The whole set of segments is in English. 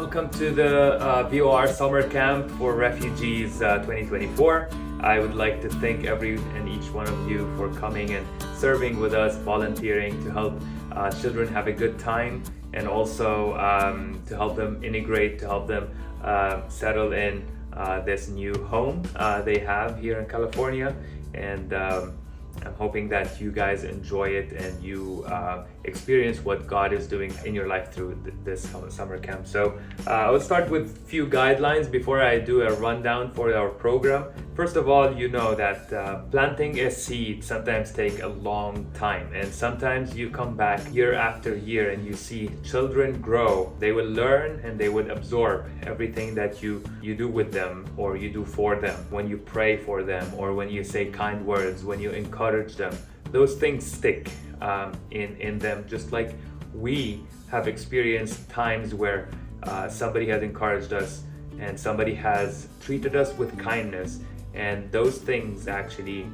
Welcome to the VOR Summer Camp for Refugees 2024. I would like to thank every and each one of you for coming and serving with us, volunteering to help children have a good time, and also to help them integrate, to help them settle in this new home they have here in California. And I'm hoping that you guys enjoy it and you experience what God is doing in your life through this summer camp. So I will start with a few guidelines before I do a rundown for our program. First of all, you know that planting a seed sometimes takes a long time, and sometimes you come back year after year and you see children grow. They will learn and they will absorb everything that you do with them or you do for them, when you pray for them or when you say kind words, when you encourage them. Those things stick in them, just like we have experienced times where somebody has encouraged us and somebody has treated us with kindness, and those things actually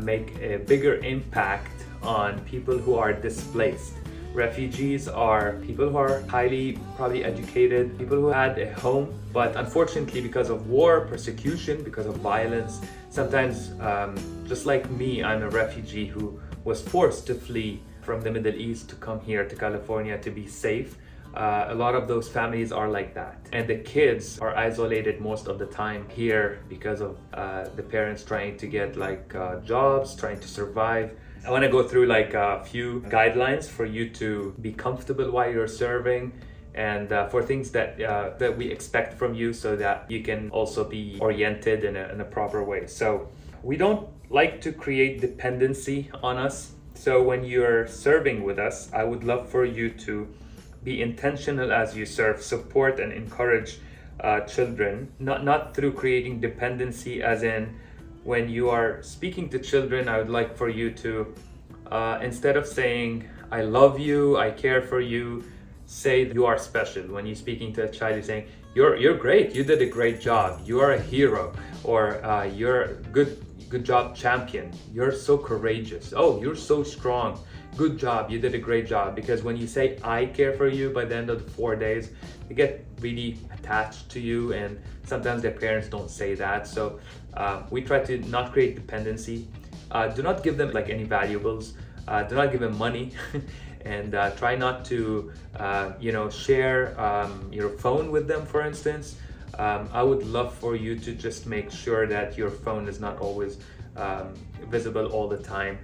make a bigger impact on people who are displaced. Refugees are people who are highly probably educated, people who had a home, but unfortunately because of war, persecution, because of violence, sometimes just like me, I'm a refugee who was forced to flee from the Middle East to come here to California to be safe. A lot of those families are like that, and the kids are isolated most of the time here because of the parents trying to get jobs, trying to survive. I want to go through a few guidelines for you to be comfortable while you're serving, and for things that we expect from you, so that you can also be oriented in a proper way. So we don't like to create dependency on us. So when you're serving with us, I would love for you to be intentional as you serve, support and encourage children, not through creating dependency, as in when you are speaking to children, I would like for you to, instead of saying, I love you, I care for you, say you are special. When you're speaking to a child, you're saying, you're great, you did a great job, you are a hero, or you're a good job, champion, you're so courageous, oh, you're so strong, good job, you did a great job. Because when you say I care for you, by the end of the 4 days, they get really attached to you, and sometimes their parents don't say that. So we try to not create dependency. Do not give them any valuables, do not give them money and try not to share your phone with them, for instance. I would love for you to just make sure that your phone is not always visible all the time,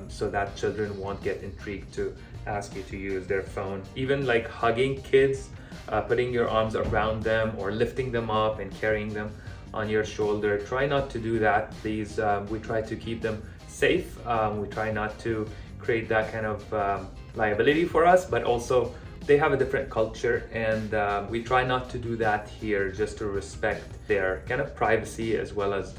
so that children won't get intrigued to ask you to use their phone. Even hugging kids, putting your arms around them or lifting them up and carrying them on your shoulder. Try not to do that, please. We try to keep them safe. We try not to create that kind of liability for us, but also they have a different culture, and we try not to do that here, just to respect their kind of privacy, as well as,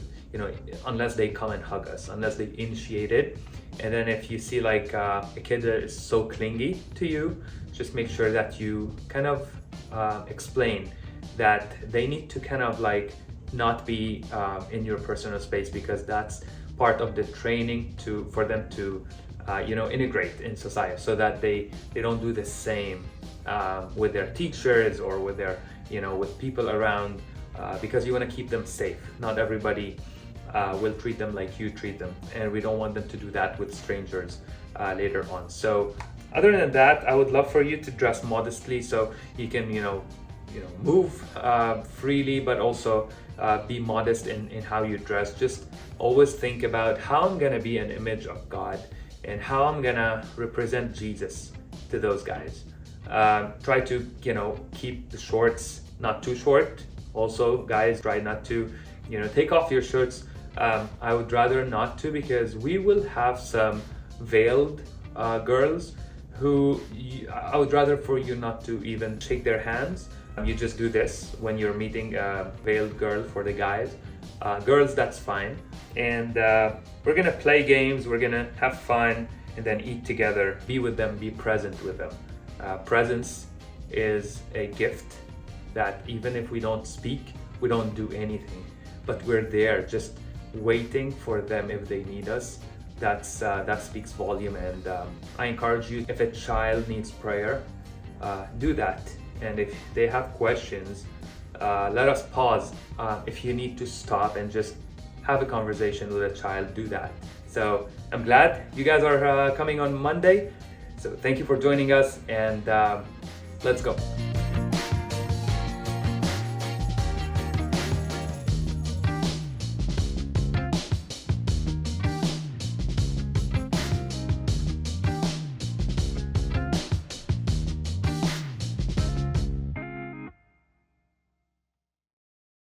unless they come and hug us, unless they initiate it. And then if you see a kid that is so clingy to you, just make sure that you kind of explain that they need to kind of not be in your personal space, because that's part of the training for them to integrate in society, so that they don't do the same with their teachers or with their with people around, because you want to keep them safe. Not everybody will treat them like you treat them, and we don't want them to do that with strangers later on. So other than that, I would love for you to dress modestly, so you can move freely, but also be modest in how you dress. Just always think about how I'm gonna be an image of God and how I'm gonna represent Jesus to those guys. Try to keep the shorts not too short. Also, guys, try not to take off your shirts. I would rather not to, because we will have some veiled girls who I would rather for you not to even shake their hands. You just do this when you're meeting a veiled girl. For the guys, girls, that's fine. And we're gonna play games, we're gonna have fun, and then eat together, be with them, be present with them. Presence is a gift that even if we don't speak, we don't do anything, but we're there just waiting for them if they need us. That speaks volume. And I encourage you, if a child needs prayer, do that. And if they have questions, let us pause. If you need to stop and just have a conversation with a child, do that. So I'm glad you guys are coming on Monday. So thank you for joining us, and let's go.